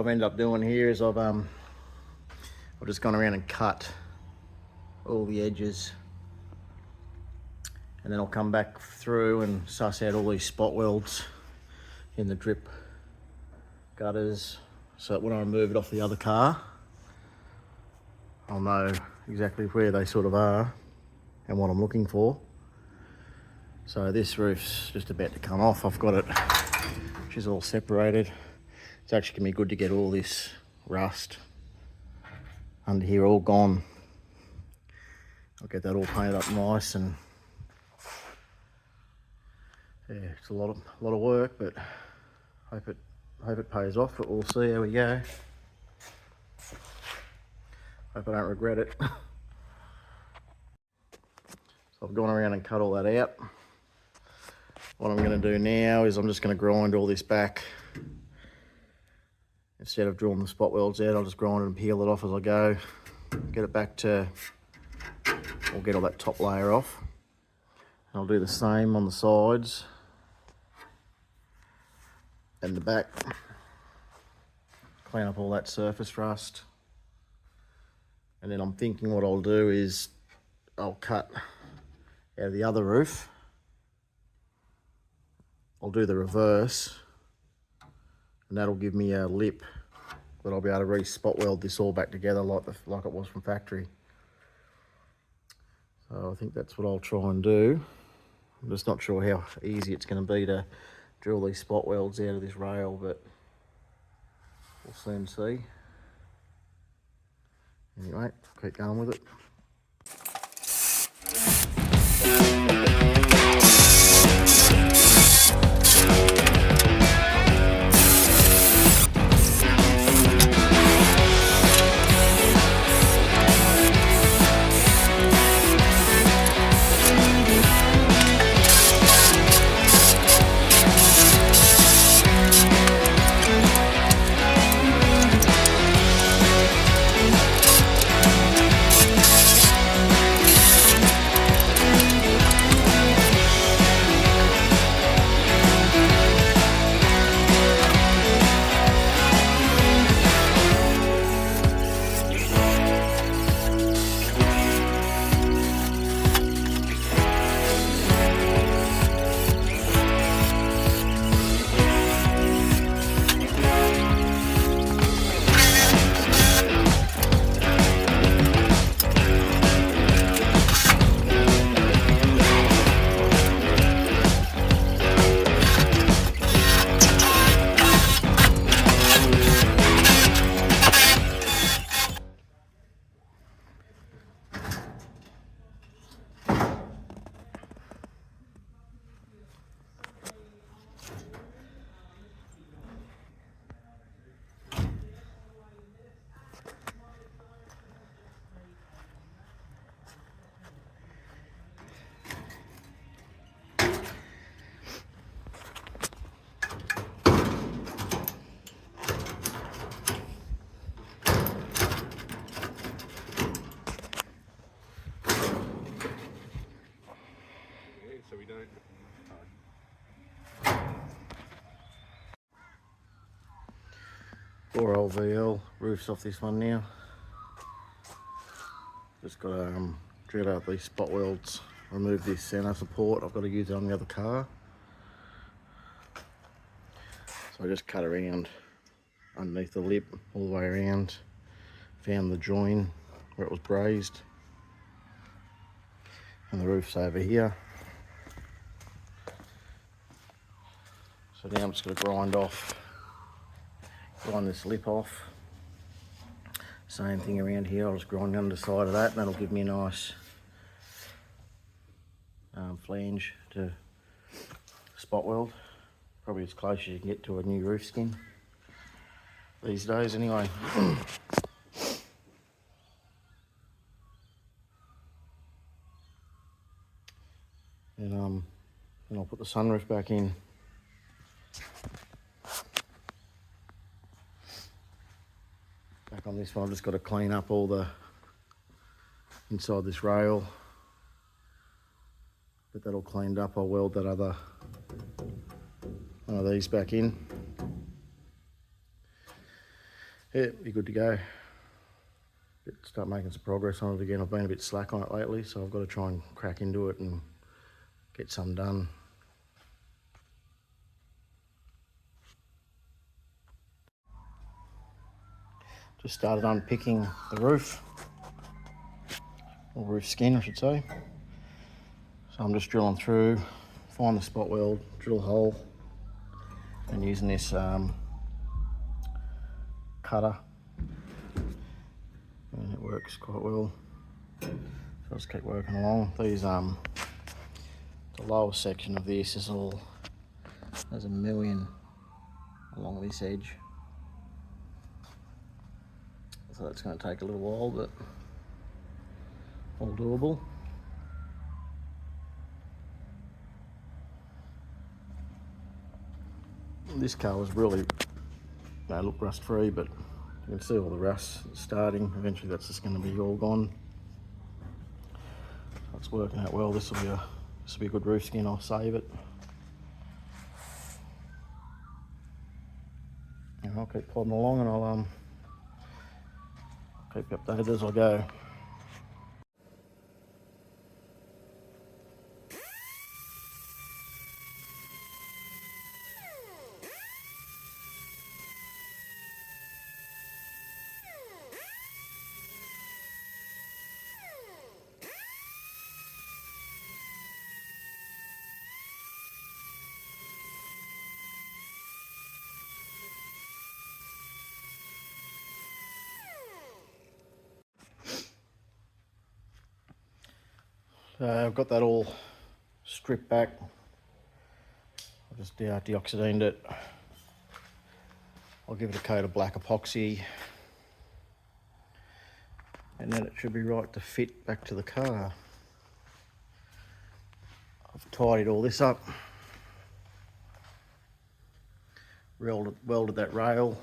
I've ended up doing here is I've just gone around and cut all the edges, and then I'll come back through and suss out all these spot welds in the drip gutters, so that when I remove it off the other car, I'll know exactly where they sort of are and what I'm looking for. So this roof's just about to come off. I've got it, she's all separated. It's actually gonna be good to get all this rust under here all gone. I'll get that all painted up nice, and yeah, it's a lot of work, but hope it pays off. But we'll see how we go. Hope I don't regret it. So I've gone around and cut all that out. What I'm going to do now is I'm just going to grind all this back. Instead of drilling the spot welds out, I'll just grind it and peel it off as I go. Get it back to, or get all that top layer off. And I'll do the same on the sides and the back. Clean up all that surface rust. And then I'm thinking what I'll do is I'll cut out of the other roof. I'll do the reverse, and that'll give me a lip that I'll be able to re-spot weld this all back together like it was from factory. So I think that's what I'll try and do. I'm just not sure how easy it's going to be to drill these spot welds out of this rail, but we'll soon see. Anyway, keep going with it. So we don't. 4L VL roofs off this one now. Just got to drill out these spot welds, remove this center support. I've got to use it on the other car. So I just cut around underneath the lip all the way around, found the join where it was brazed, and the roof's over here. So now I'm just going to grind this lip off. Same thing around here, I'll just grind the underside of that, and that'll give me a nice flange to spot weld. Probably as close as you can get to a new roof skin these days anyway. And then I'll put the sunroof back in. Back on this one, I've just got to clean up all the inside this rail. Get that all cleaned up, I'll weld that other one of these back in. Yeah, be good to go. Start making some progress on it again. I've been a bit slack on it lately, so I've got to try and crack into it and get some done. Just started unpicking the roof, or roof skin I should say. So I'm just drilling through, find the spot weld, drill a hole, and using this cutter, and it works quite well. So I'll just keep working along. These the lower section of this is all, there's a million along this edge. So that's going to take a little while, but all doable. This car was really, look rust free, but you can see all the rust starting. Eventually that's just going to be all gone. So it's working out well. This will be a good roof skin. I'll save it. And I'll keep plodding along, and I'll keep you updated as I go. I've got that all stripped back. I just deoxidined it. I'll give it a coat of black epoxy, and then it should be right to fit back to the car. I've tidied all this up, welded that rail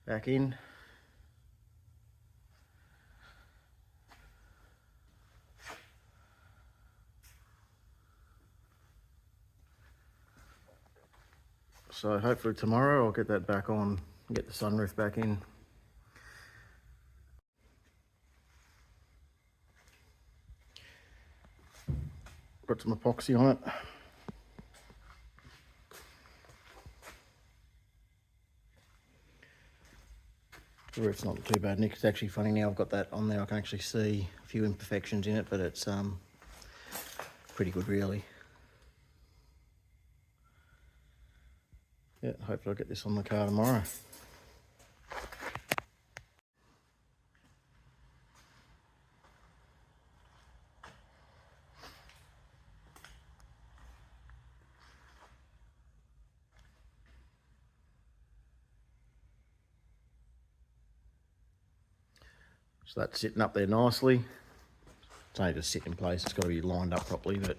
back in. So hopefully tomorrow I'll get that back on, get the sunroof back in. Got some epoxy on it. The roof's not too bad, Nick. It's actually funny now I've got that on there, I can actually see a few imperfections in it, but it's pretty good really. Yeah, hopefully I'll get this on the car tomorrow. So that's sitting up there nicely. It's only just sitting in place, it's got to be lined up properly, but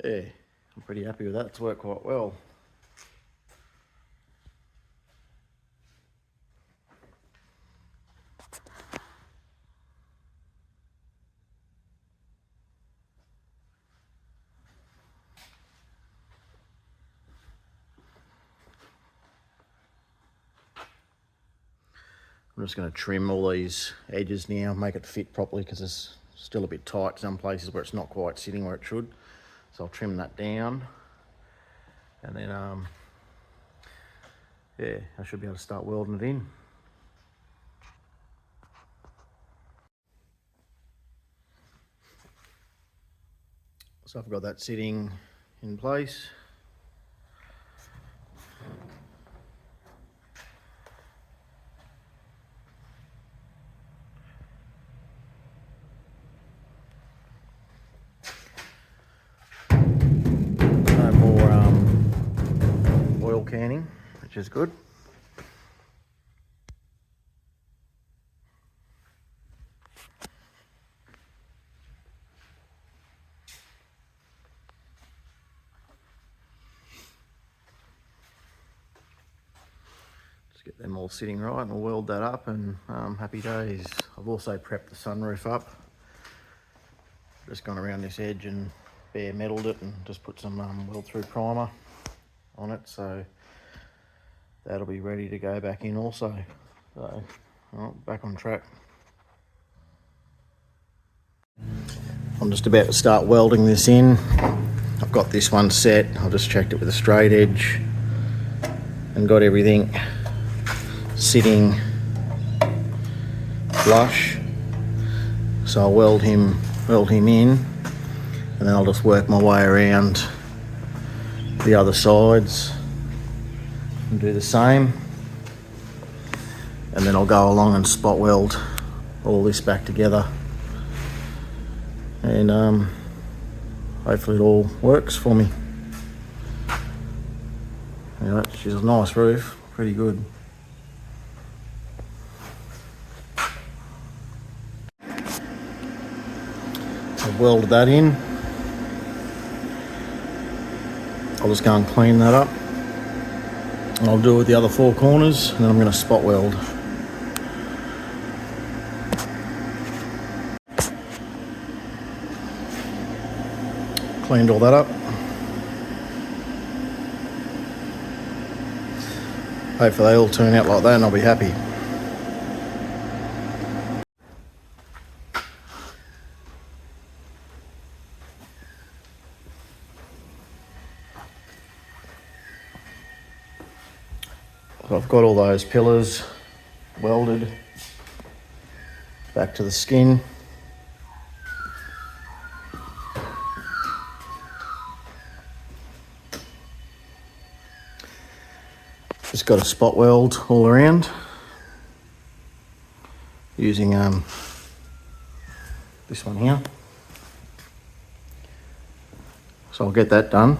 yeah, I'm pretty happy with that. It's worked quite well. I'm just going to trim all these edges now, make it fit properly, because it's still a bit tight some places where it's not quite sitting where it should. So I'll trim that down, and then yeah, I should be able to start welding it in. So I've got that sitting in place. No more oil canning, which is good. Get them all sitting right, and I'll weld that up, and happy days. I've also prepped the sunroof up. Just gone around this edge and bare metaled it and just put some weld through primer. on it, so that'll be ready to go back in also. So, well, back on track. I'm just about to start welding this in. I've got this one set. I just checked it with a straight edge and got everything sitting flush. So I'll weld him in, and then I'll just work my way around the other sides and do the same. And then I'll go along and spot weld all this back together. And hopefully it all works for me. Anyway, she's a nice roof, pretty good. I've welded that in. I'll just go and clean that up. And I'll do it with the other four corners, and then I'm going to spot weld. Cleaned all that up. Hopefully they all turn out like that and I'll be happy. So I've got all those pillars welded back to the skin. Just got a spot weld all around using this one here. So I'll get that done,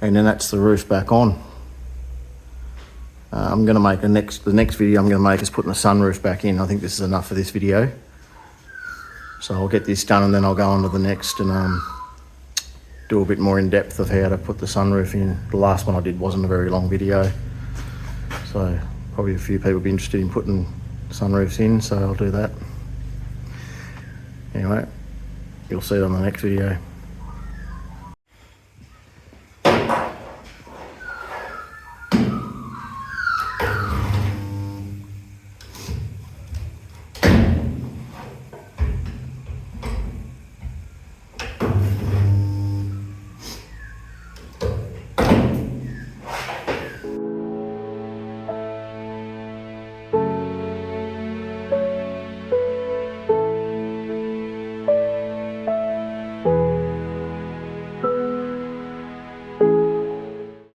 and then that's the roof back on. I'm going to make the next video I'm going to make is putting the sunroof back in. I think this is enough for this video. So I'll get this done and then I'll go on to the next and do a bit more in depth of how to put the sunroof in. The last one I did wasn't a very long video, so probably a few people will be interested in putting sunroofs in, so I'll do that. Anyway, you'll see it on the next video.